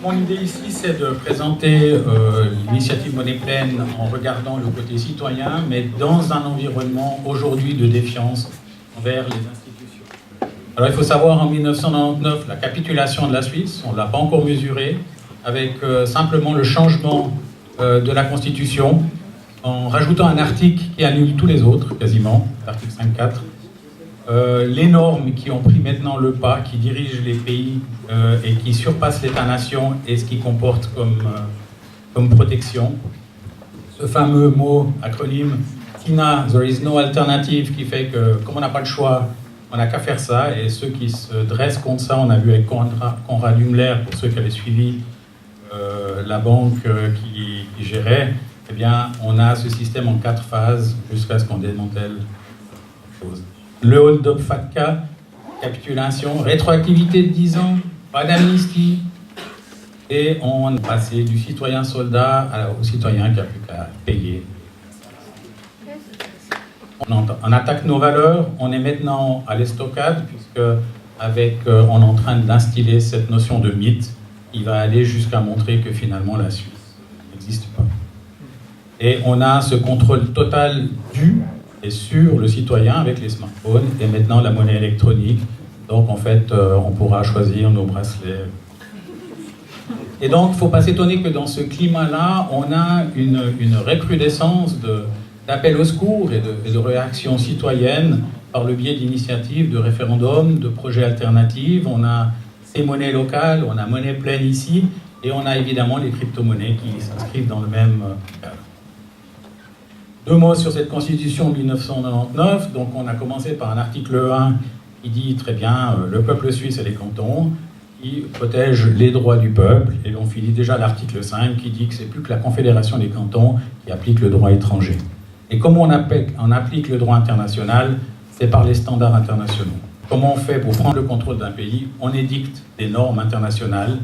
Mon idée ici, c'est de présenter l'initiative Monnaie Pleine en regardant le côté citoyen, mais dans un environnement aujourd'hui de défiance envers les institutions. Alors il faut savoir, en 1999, la capitulation de la Suisse, on ne l'a pas encore mesurée, avec simplement le changement de la Constitution, en rajoutant un article qui annule tous les autres, quasiment, l'article 5.4. Les normes qui ont pris maintenant le pas, qui dirigent les pays et qui surpassent l'État-nation et ce qui comporte comme protection. Ce fameux mot, acronyme, TINA, There is no alternative, qui fait que, comme on n'a pas le choix, on n'a qu'à faire ça. Et ceux qui se dressent contre ça, on a vu avec Konrad Hummler, pour ceux qui avaient suivi la banque qui gérait, eh bien, on a ce système en 4 phases jusqu'à ce qu'on démantèle les choses. Le hold-up FATCA, capitulation, rétroactivité de 10 ans, pas d'amnistie, et on est passé du citoyen soldat au citoyen qui n'a plus qu'à payer. On attaque nos valeurs, on est maintenant à l'estocade, puisque on est en train d'instiller cette notion de mythe qui va aller jusqu'à montrer que finalement la Suisse n'existe pas. Et on a ce contrôle total du et sur le citoyen avec les smartphones et maintenant la monnaie électronique. Donc en fait, on pourra choisir nos bracelets. Et donc, il ne faut pas s'étonner que dans ce climat-là, on a une recrudescence d'appels au secours et de réactions citoyennes par le biais d'initiatives, de référendums, de projets alternatifs. On a ces monnaies locales, on a Monnaie Pleine ici, et on a évidemment les crypto-monnaies qui s'inscrivent dans le même cadre. 2 mots sur cette constitution de 1999. Donc on a commencé par un article 1 qui dit très bien le peuple suisse et les cantons qui protègent les droits du peuple. Et on finit déjà l'article 5 qui dit que c'est plus que la Confédération des cantons qui applique le droit étranger. Et comment on applique le droit international? C'est par les standards internationaux. Comment on fait pour prendre le contrôle d'un pays? On édicte des normes internationales,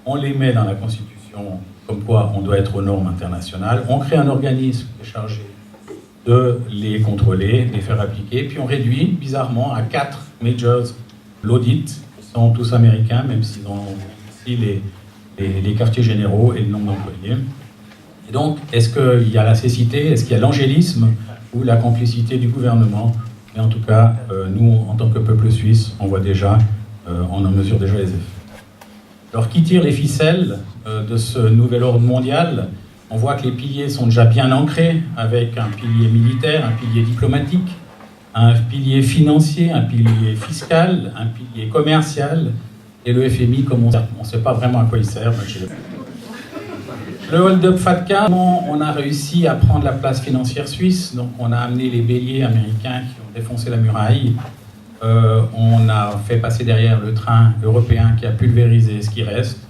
on les met dans la Constitution, comme quoi on doit être aux normes internationales. On crée un organisme qui est chargé de les contrôler, de les faire appliquer, puis on réduit bizarrement à 4 majors l'audit, qui sont tous américains, même s'ils ont aussi les quartiers généraux et le nombre d'employés. Et donc, est-ce qu'il y a la cécité, est-ce qu'il y a l'angélisme ou la complicité du gouvernement? Mais en tout cas, nous, en tant que peuple suisse, on voit déjà, on en mesure déjà les effets. Alors, qui tire les ficelles de ce nouvel ordre mondial? On voit que les piliers sont déjà bien ancrés, avec un pilier militaire, un pilier diplomatique, un pilier financier, un pilier fiscal, un pilier commercial, et le FMI, comme on ne sait pas vraiment à quoi il sert. Le hold-up FATCA, on a réussi à prendre la place financière suisse, donc on a amené les béliers américains qui ont défoncé la muraille. On a fait passer derrière le train européen qui a pulvérisé ce qui reste.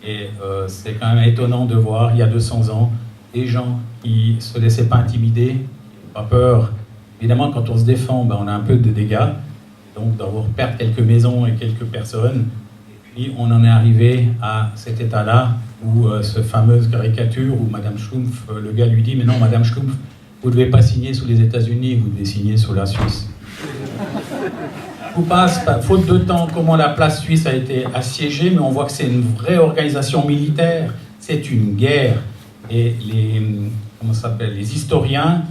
Et c'est quand même étonnant de voir, il y a 200 ans, des gens qui ne se laissaient pas intimider, qui n'avaient pas peur. Évidemment, quand on se défend, on a un peu de dégâts, donc d'avoir perdu quelques maisons et quelques personnes. Et puis on en est arrivé à cet état-là, où cette fameuse caricature où Madame Schlumpf, le gars lui dit « Mais non, Madame Schlumpf, vous ne devez pas signer sous les États-Unis, vous devez signer sous la Suisse. » On passe, faute de temps, comment la place suisse a été assiégée, mais on voit que c'est une vraie organisation militaire, c'est une guerre. Et les historiens,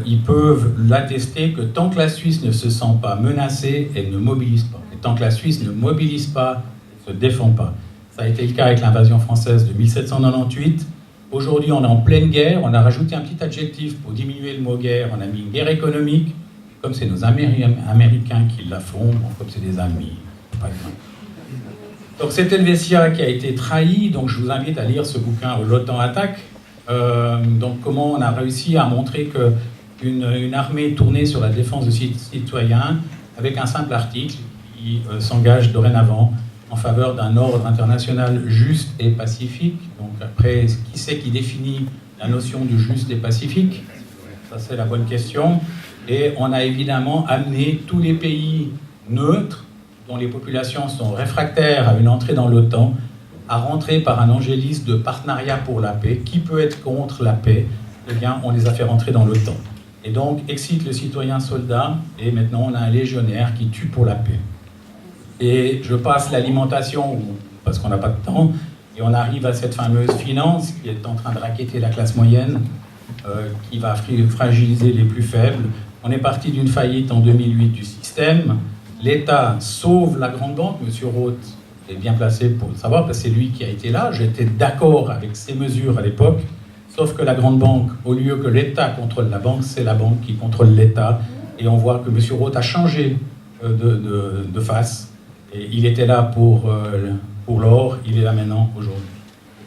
ils peuvent l'attester que tant que la Suisse ne se sent pas menacée, elle ne mobilise pas. Et tant que la Suisse ne mobilise pas, elle ne se défend pas. Ça a été le cas avec l'invasion française de 1798. Aujourd'hui, on est en pleine guerre, on a rajouté un petit adjectif pour diminuer le mot guerre, on a mis une guerre économique. Comme c'est nos Américains qui la font, comme c'est des amis, par exemple. Donc c'est Helvetia qui a été trahi, donc je vous invite à lire ce bouquin « L'OTAN attaque ». Donc comment on a réussi à montrer qu'une armée tournée sur la défense de citoyens, avec un simple article qui s'engage dorénavant en faveur d'un ordre international juste et pacifique. Donc après, qui c'est qui définit la notion de juste et pacifique? Ça c'est la bonne question. Et on a évidemment amené tous les pays neutres, dont les populations sont réfractaires à une entrée dans l'OTAN, à rentrer par un angélisme de partenariat pour la paix. Qui peut être contre la paix? Eh bien, on les a fait rentrer dans l'OTAN. Et donc, excite le citoyen soldat, et maintenant on a un légionnaire qui tue pour la paix. Et je passe l'alimentation, où parce qu'on n'a pas de temps, et on arrive à cette fameuse finance qui est en train de racketter la classe moyenne, qui va fragiliser les plus faibles. On est parti d'une faillite en 2008 du système. L'État sauve la grande banque. Monsieur Roth est bien placé pour le savoir, parce que c'est lui qui a été là. J'étais d'accord avec ces mesures à l'époque, sauf que la grande banque, au lieu que l'État contrôle la banque, c'est la banque qui contrôle l'État. Et on voit que Monsieur Roth a changé de face. Et il était là pour l'or, il est là maintenant, aujourd'hui.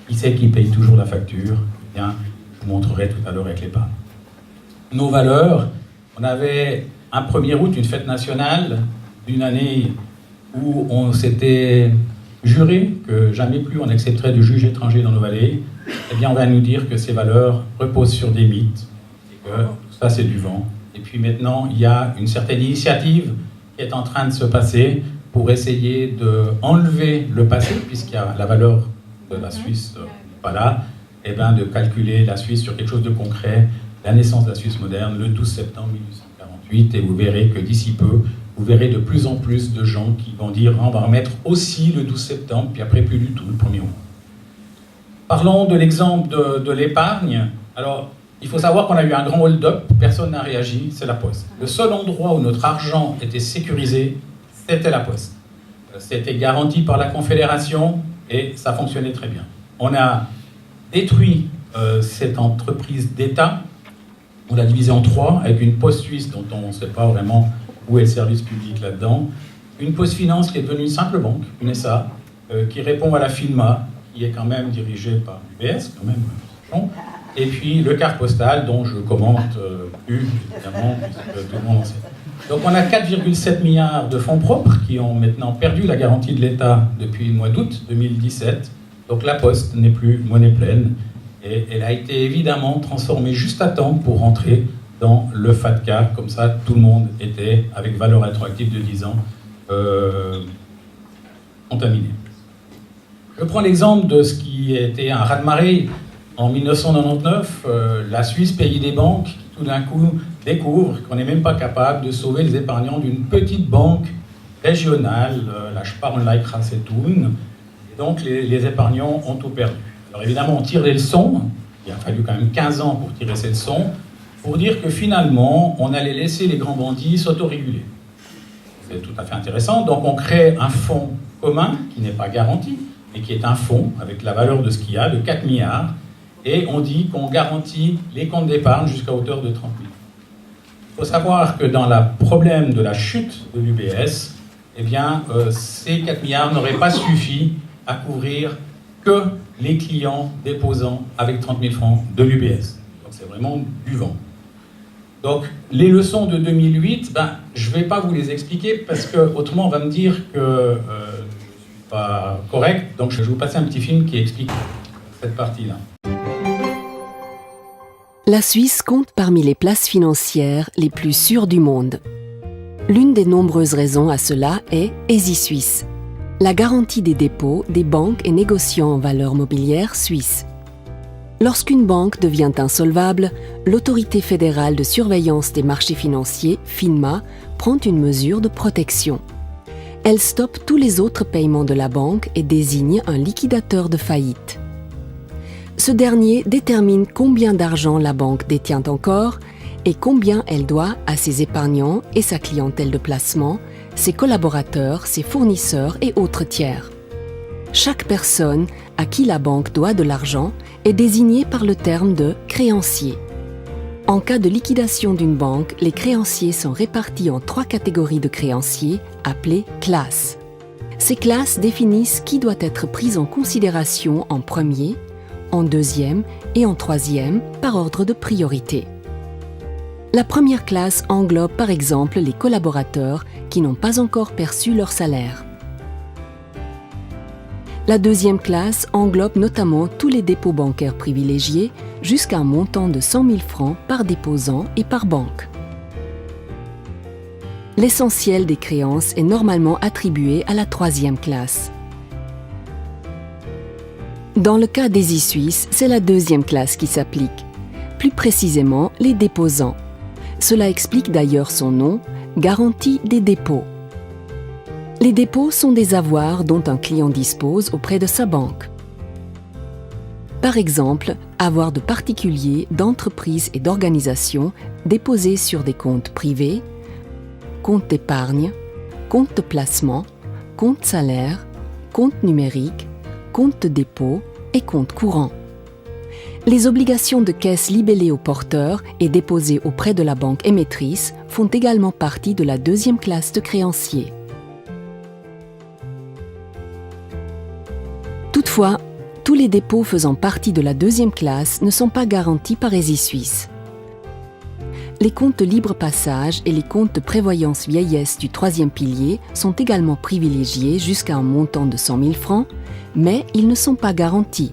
Qui c'est qui paye toujours la facture? Eh bien, je vous montrerai tout à l'heure avec l'épargne. Nos valeurs, on avait un 1er août, une fête nationale d'une année où on s'était juré que jamais plus on accepterait de juges étrangers dans nos vallées. Eh bien, on va nous dire que ces valeurs reposent sur des mythes et que tout ça, c'est du vent. Et puis maintenant, il y a une certaine initiative qui est en train de se passer pour essayer d'enlever le passé, puisqu'il y a la valeur de la Suisse pas là, et bien de calculer la Suisse sur quelque chose de concret, la naissance de la Suisse moderne, le 12 septembre 1848, et vous verrez que d'ici peu, vous verrez de plus en plus de gens qui vont dire on va remettre aussi le 12 septembre, puis après plus du tout, le 1er août. Parlons de l'exemple de l'épargne. Alors, il faut savoir qu'on a eu un grand hold-up, personne n'a réagi, c'est la Poste. Le seul endroit où notre argent était sécurisé, c'était la Poste. C'était garanti par la Confédération et ça fonctionnait très bien. On a détruit cette entreprise d'État, on l'a divisée en 3, avec une Poste suisse dont on ne sait pas vraiment où est le service public là-dedans, une Poste Finance qui est devenue une simple banque, une SA, qui répond à la FINMA, qui est quand même dirigée par l'UBS, quand même, et puis le quart postal, dont je commente plus, évidemment, puisque tout le monde en sait. Donc on a 4,7 milliards de fonds propres qui ont maintenant perdu la garantie de l'État depuis le mois d'août 2017. Donc la Poste n'est plus monnaie pleine et elle a été évidemment transformée juste à temps pour rentrer dans le FATCA. Comme ça, tout le monde était, avec valeur rétroactive de 10 ans, contaminé. Je prends l'exemple de ce qui était un raz-de-marée. En 1999, la Suisse, pays des banques, qui tout d'un coup découvre qu'on n'est même pas capable de sauver les épargnants d'une petite banque régionale, la Sparrenleikrasetun. Et donc les épargnants ont tout perdu. Alors évidemment, on tire les leçons. Il a fallu quand même 15 ans pour tirer ces leçons, pour dire que finalement, on allait laisser les grands bandits s'autoréguler. C'est tout à fait intéressant. Donc on crée un fonds commun qui n'est pas garanti, mais qui est un fonds avec la valeur de ce qu'il y a, de 4 milliards, et on dit qu'on garantit les comptes d'épargne jusqu'à hauteur de 30 000. Il faut savoir que dans le problème de la chute de l'UBS, eh bien, ces 4 milliards n'auraient pas suffi à couvrir que les clients déposant avec 30 000 francs de l'UBS. Donc c'est vraiment du vent. Donc les leçons de 2008, je ne vais pas vous les expliquer parce que autrement on va me dire que je ne suis pas correct. Donc je vais vous passer un petit film qui explique cette partie-là. La Suisse compte parmi les places financières les plus sûres du monde. L'une des nombreuses raisons à cela est EasySuisse, la garantie des dépôts des banques et négociants en valeurs mobilières suisses. Lorsqu'une banque devient insolvable, l'autorité fédérale de surveillance des marchés financiers, FINMA, prend une mesure de protection. Elle stoppe tous les autres paiements de la banque et désigne un liquidateur de faillite. Ce dernier détermine combien d'argent la banque détient encore et combien elle doit à ses épargnants et sa clientèle de placement, ses collaborateurs, ses fournisseurs et autres tiers. Chaque personne à qui la banque doit de l'argent est désignée par le terme de créancier. En cas de liquidation d'une banque, les créanciers sont répartis en 3 catégories de créanciers appelées classes. Ces classes définissent qui doit être pris en considération en premier, en deuxième et en troisième par ordre de priorité. La première classe englobe par exemple les collaborateurs qui n'ont pas encore perçu leur salaire. La deuxième classe englobe notamment tous les dépôts bancaires privilégiés jusqu'à un montant de 100 000 francs par déposant et par banque. L'essentiel des créances est normalement attribué à la troisième classe. Dans le cas d'EasySuisse, c'est la deuxième classe qui s'applique, plus précisément les déposants. Cela explique d'ailleurs son nom, garantie des dépôts. Les dépôts sont des avoirs dont un client dispose auprès de sa banque. Par exemple, avoirs de particuliers, d'entreprises et d'organisations déposés sur des comptes privés, comptes d'épargne, comptes de placement, comptes salaires, comptes numériques, comptes de dépôt et comptes courants. Les obligations de caisse libellées au porteur et déposées auprès de la banque émettrice font également partie de la deuxième classe de créanciers. Toutefois, tous les dépôts faisant partie de la deuxième classe ne sont pas garantis par EasySuisse. Les comptes de libre passage et les comptes de prévoyance vieillesse du troisième pilier sont également privilégiés jusqu'à un montant de 100 000 francs, mais ils ne sont pas garantis.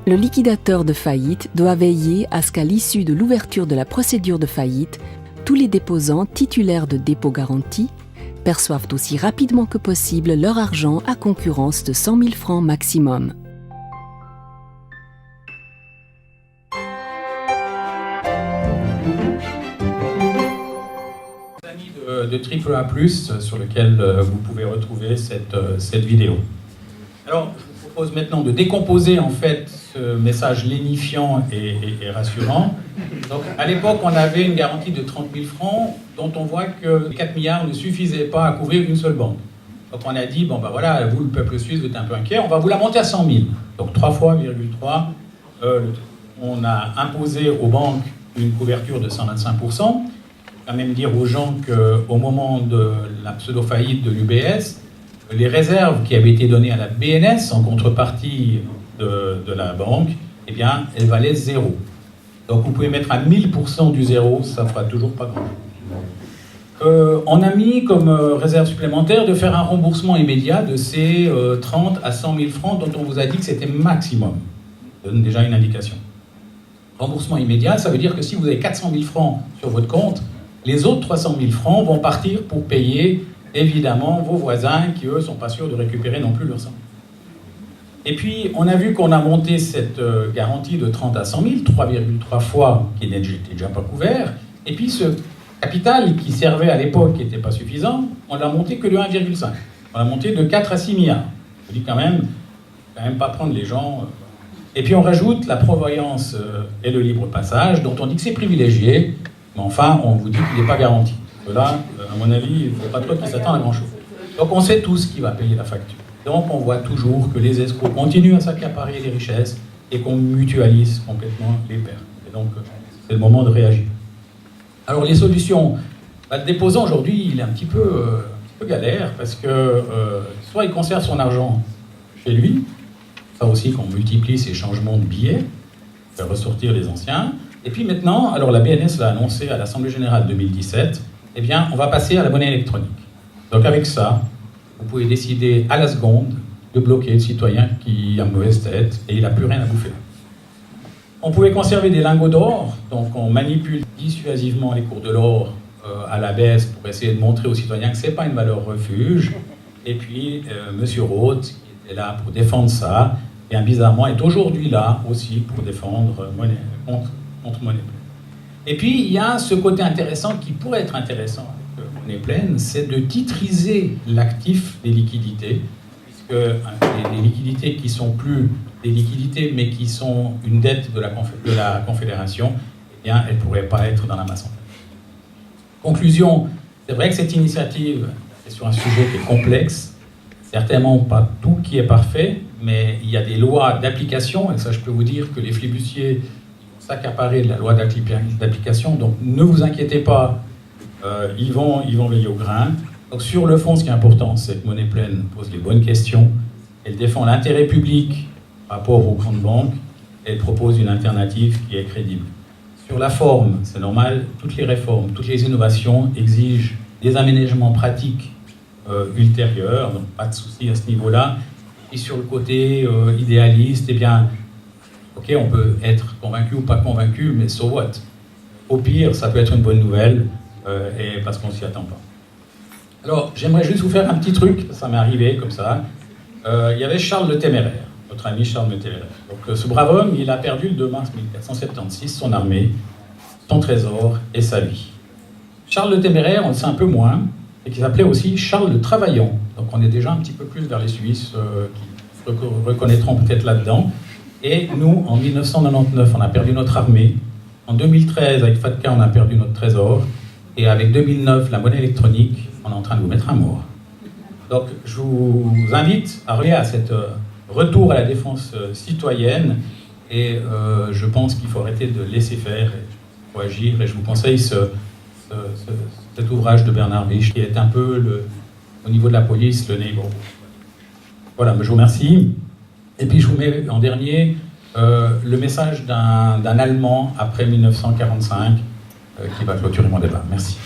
Le liquidateur de faillite doit veiller à ce qu'à l'issue de l'ouverture de la procédure de faillite, tous les déposants titulaires de dépôts garantis perçoivent aussi rapidement que possible leur argent à concurrence de 100 000 francs maximum. De AAA+, sur lequel vous pouvez retrouver cette vidéo. Alors, je vous propose maintenant de décomposer en fait ce message lénifiant et rassurant. Donc, à l'époque, on avait une garantie de 30 000 francs, dont on voit que 4 milliards ne suffisaient pas à couvrir une seule banque. Donc, on a dit, bon ben voilà, vous, le peuple suisse, vous êtes un peu inquiet, on va vous la monter à 100 000. Donc, 3 fois, 3. On a imposé aux banques une couverture de 125%. Quand même dire aux gens qu'au moment de la pseudo-faillite de l'UBS, les réserves qui avaient été données à la BNS en contrepartie de la banque, eh bien, elles valaient 0. Donc vous pouvez mettre à 1000% du 0, ça ne fera toujours pas grand-chose. On a mis comme réserve supplémentaire de faire un remboursement immédiat de ces 30 à 100 000 francs dont on vous a dit que c'était maximum. Ça donne déjà une indication. Remboursement immédiat, ça veut dire que si vous avez 400 000 francs sur votre compte, les autres 300 000 francs vont partir pour payer, évidemment, vos voisins qui, eux, ne sont pas sûrs de récupérer non plus leur 100 000. Et puis, on a vu qu'on a monté cette garantie de 30 à 100 000, 3,3 fois, qui n'était déjà pas couvert. Et puis, ce capital qui servait à l'époque, qui n'était pas suffisant, on l'a monté que de 1,5. On l'a monté de 4 à 6 milliards. Je dis quand même pas prendre les gens... Et puis, on rajoute la prévoyance et le libre passage, dont on dit que c'est privilégié, mais enfin, on vous dit qu'il n'est pas garanti. Là, à mon avis, il ne faut pas trop qu'ils s'attendent à grand-chose. Donc on sait tous qui va payer la facture. Donc on voit toujours que les escrocs continuent à s'accaparer les richesses et qu'on mutualise complètement les pertes. Et donc, c'est le moment de réagir. Alors les solutions, le déposant aujourd'hui, il est un petit peu galère parce que soit il conserve son argent chez lui, ça aussi qu'on multiplie ces changements de billets, faire ressortir les anciens. Et puis maintenant, alors la BNS l'a annoncé à l'Assemblée Générale 2017, eh bien, on va passer à la monnaie électronique. Donc avec ça, vous pouvez décider à la seconde de bloquer le citoyen qui a mauvaise tête et il n'a plus rien à bouffer. On pouvait conserver des lingots d'or, donc on manipule dissuasivement les cours de l'or à la baisse pour essayer de montrer aux citoyens que ce n'est pas une valeur refuge. Et puis, M. Roth, qui était là pour défendre ça, et bizarrement est aujourd'hui là aussi pour défendre contre Monnaie Pleine. Et puis, il y a ce côté intéressant qui pourrait être intéressant avec Monnaie Pleine, c'est de titriser l'actif des liquidités, puisque les liquidités qui sont plus des liquidités, mais qui sont une dette de la Confédération, eh bien, elles ne pourraient pas être dans la masse en fait. Conclusion, c'est vrai que cette initiative est sur un sujet qui est complexe, certainement pas tout qui est parfait, mais il y a des lois d'application, et ça je peux vous dire que les flibustiers s'accaparer de la loi d'application, donc ne vous inquiétez pas, ils vont veiller au grain. Donc sur le fond, ce qui est important, c'est que Monnaie Pleine pose les bonnes questions, elle défend l'intérêt public par rapport aux grandes banques, elle propose une alternative qui est crédible. Sur la forme, c'est normal, toutes les réformes, toutes les innovations exigent des aménagements pratiques ultérieurs, donc pas de souci à ce niveau-là. Et sur le côté idéaliste, eh bien, ok, on peut être convaincu ou pas convaincu, mais so what? Au pire, ça peut être une bonne nouvelle, et parce qu'on ne s'y attend pas. Alors, j'aimerais juste vous faire un petit truc, ça m'est arrivé comme ça. Il y avait Charles le Téméraire, notre ami Charles le Téméraire. Donc, ce brave homme, il a perdu le 2 mars 1476 son armée, son trésor et sa vie. Charles le Téméraire, on le sait un peu moins, et qui s'appelait aussi Charles le Travaillant. Donc on est déjà un petit peu plus vers les Suisses qui se reconnaîtront peut-être là-dedans. Et nous, en 1999, on a perdu notre armée. En 2013, avec FATCA, on a perdu notre trésor. Et avec 2009, la monnaie électronique, on est en train de vous mettre un mort. Donc je vous invite à regarder à cet retour à la défense citoyenne. Et je pense qu'il faut arrêter de laisser faire, il faut agir. Et je vous conseille cet ouvrage de Bernard Wisch, qui est un peu, au niveau de la police, le neighborhood. Voilà, je vous remercie. Et puis je vous mets en dernier le message d'un Allemand après 1945 qui va clôturer mon débat. Merci.